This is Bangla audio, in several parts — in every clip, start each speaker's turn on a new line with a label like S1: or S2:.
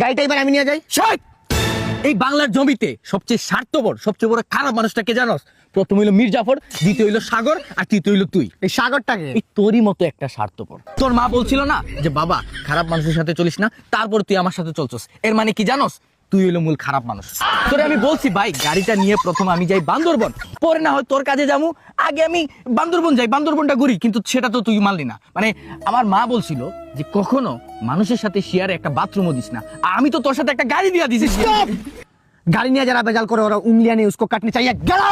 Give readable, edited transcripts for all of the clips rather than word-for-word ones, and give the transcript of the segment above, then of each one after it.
S1: গাড়িটা এবার আমি নিয়ে যাই।
S2: শট! এই বাংলার জমিতে সবচেয়ে স্বার্থপর সবচেয়ে বড় খারাপ মানুষটাকে জানোস? প্রথম হইলো মির্জাফর, দ্বিতীয় হইলো সাগর, আর তৃতীয় হইলো তুই।
S1: এই সাগরটাকে
S2: এই তোরই মতো একটা স্বার্থপর। তোর মা বলছিল না যে বাবা খারাপ মানুষের সাথে চলিস না, তারপর তুই আমার সাথে চলছস। এর মানে কি জানোস? তুই হইলো মূল খারাপ মানুষ। তোরে আমি বলছি ভাই গাড়িটা নিয়ে প্রথম আমি যাই বান্দরবন, পরে না হয় তোর কাজে যাবো, আগে আমি বান্দরবন যাই, বান্দরবনটা ঘুরি, কিন্তু সেটা তো তুই মানলি না। মানে আমার মা বলছিল যে কখনো মানুষের সাথে শেয়ারে একটা বাথরুমও দিস না, আর আমি তো তোর সাথে একটা গাড়ি দিয়া দিছি।
S1: গাড়ি নিয়ে যারা বেজাল করে ওরা উংলিয়া নিয়ে উসকো কাটনি চাইয়া গেলা।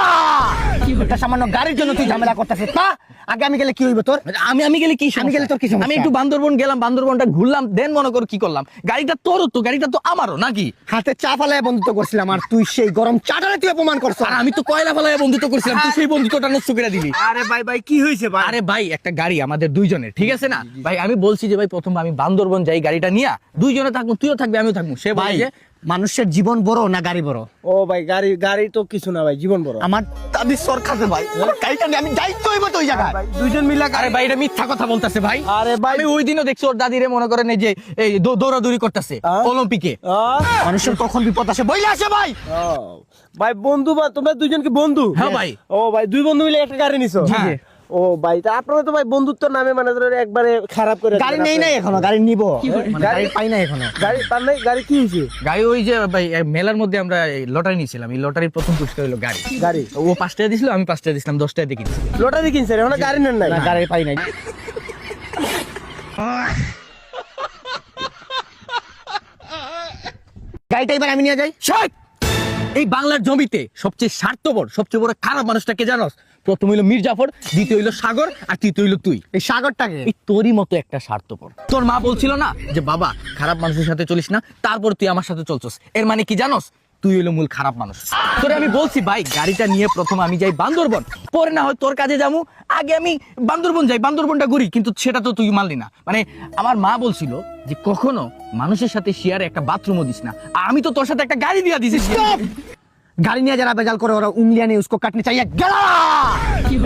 S1: একটা সামান্য গাড়ির জন্য তুই ঝামেলা করতেছিস না? আগে আমি গেলে কি হইব তোর?
S2: আমি গেলে কি
S1: আমি গেলে তোর কি সমস্যা?
S2: আমি একটু বান্দরবন গেলাম, বান্দরবনটা ঘুরলাম, দেন মনে কর কি করলাম। গাড়িটা তোরও তো, গাড়িটা তো আমারও নাকি?
S1: হাতে চা ফালায় বন্ধুত্ব করছিলাম আর তুই সেই গরম চাটারে তুই অপমান করছ।
S2: আর আমি তো কয়লা ফেলায় বন্ধুত্ব করছিলাম, তুই সেই বন্ধুত্বটা নষ্ট করে দিলি।
S3: আরে ভাই ভাই কি হয়েছে ভাই?
S2: আরে ভাই একটা গাড়ি আমাদের দুইজনের, ঠিক আছে না ভাই? আমি বলছি যে ভাই প্রথম আমি বান্দরবন যাই, গাড়িটা নিয়া দুইজনে থাকবো, তুইও থাকবি আমিও থাকবো। সে ভাই
S1: ভাই মানুষের জীবন বড় না গাড়ি বড়?
S3: ও ভাই গাড়ি গাড়ি তো কিছু না ভাই, জীবন বড়।
S1: আমার দাদি সর খাতে ভাই, গাড়িটা নিয়ে আমি যাইতে হইব তো ওই জায়গায়।
S3: ভাই দুইজন মিলে
S2: আরে ভাই এটা মিথ্যা কথা বলতেছে ভাই।
S3: আরে ভাই
S2: আমি ওই দিনও দেখছি ওর দাদিরে মনে করেন এই যে এই দৌড়াদৌড়ি করতেছে অলিম্পিকে।
S1: মানুষের কখন বিপদ আসে বইলে আসে ভাই।
S3: ভাই বন্ধু বা তোমরা দুইজন কি বন্ধু?
S2: হ্যাঁ ভাই।
S3: ও ভাই দুই বন্ধু মিলে একটা গাড়ি নিছো?
S2: হ্যাঁ।
S3: ও ভাই তা আপনারা তো ভাই বন্ধুত্বের নামে মানে ধরো একবারে খারাপ করে
S1: গাড়ি
S3: দিলেন
S1: নেই নাই
S3: আপনারা।
S1: এখনো, গাড়ি নিব মানে গাড়ি পাই না এখনো।
S3: গাড়ি তার নাই, গাড়ি কি হয়েছে?
S2: গাড়ি ওই যে ভাই মেলার মধ্যে আমরা লটারি নিয়েছিলাম, এই লটারির প্রথম পুরস্কার হলো গাড়ি।
S3: গাড়ি
S2: ও 5 টাকা দিছিল, আমি 5 টাকা দিছিলাম, 10 টাকা দিয়ে কিনছি।
S3: লটারি কিনছে এখন গাড়ি নেন নাই?
S1: না গাড়ি পাই নাই। গাড়িটা এবার আমি নিয়ে যাই।
S2: শট! এই বাংলার জমিতে সবচেয়ে স্বার্থপর সবচেয়ে বড় খারাপ মানুষটাকে জানোস? প্রথম হইলো মির্জাফর, দ্বিতীয় হইলো সাগর, আর তৃতীয় হইলো তুই।
S1: এই সাগরটাকে
S2: এই তোরই মতো একটা স্বার্থপর। তোর মা বলছিল না যে বাবা খারাপ মানুষের সাথে চলিস না, তারপর তুই আমার সাথে চলছস। এর মানে কি জানোস? তুই হইলো মূল খারাপ মানুষ। তোরে আমি বলছি ভাই গাড়িটা নিয়ে প্রথম আমি যাই বান্দরবন, পরে না হয় তোর কাজে যাবো, আগে আমি বান্দরবন যাই, বান্দরবনটা ঘুরি, কিন্তু সেটা তো তুই মানলি না। মানে আমার মা বলছিল যে কখনো মানুষের সাথে শেয়ারে একটা বাথরুমও দিস না, আর আমি তো তোর সাথে একটা গাড়ি দিয়া দিছি।
S1: গাড়ি নিয়ে যারা বেজাল করে ওরা উংলিয়া নিয়ে উসকো কাটনি চাইয়া গেলা।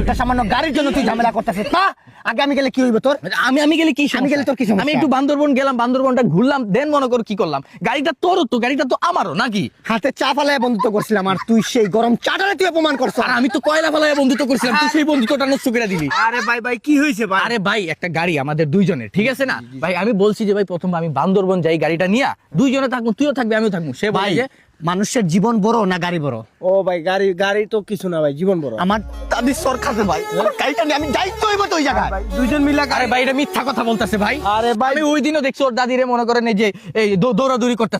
S1: একটা সামান্য গাড়ির জন্য তুই ঝামেলা করতেছিস না? আগে আমি গেলে কি হইব তোর?
S2: আমি গেলে কি
S1: আমি গেলে তোর কি সমস্যা?
S2: আমি একটু বান্দরবন গেলাম, বান্দরবনটা ঘুরলাম, দেন মনে কর কি করলাম। গাড়িটা তোরও তো, গাড়িটা তো আমারও নাকি?
S1: হাতে চা ফালায় বন্ধুত্ব করছিলাম আর তুই সেই গরম চাটারে তুই অপমান করছ।
S2: আর আমি তো কয়লা ফেলায় বন্ধুত্ব করছিলাম, তুই সেই বন্ধুত্বটা নষ্ট করে দিলি।
S3: আরে ভাই ভাই কি হয়েছে ভাই?
S2: আরে ভাই একটা গাড়ি আমাদের দুইজনের, ঠিক আছে না ভাই? আমি বলছি যে ভাই প্রথম আমি বান্দরবন যাই, গাড়িটা নিয়া দুইজনে থাকবো, তুইও থাকবি আমিও থাকবো। সে ভাই
S1: ভাই মানুষের জীবন বড় না গাড়ি বড়?
S3: ও ভাই গাড়ি গাড়ি তো কিছু না ভাই, জীবন বড়।
S1: আমার দাদি সর খাতে ভাই, গাড়িটা নিয়ে আমি যাইতে হইব তো ওই জায়গায়।
S3: ভাই দুইজন মিলে
S2: আরে ভাই এটা মিথ্যা কথা বলতেছে ভাই।
S3: আরে ভাই
S2: আমি ওই দিনও দেখছি ওর দাদিরে মনে করেন এই যে এই দৌড়াদৌড়ি করতে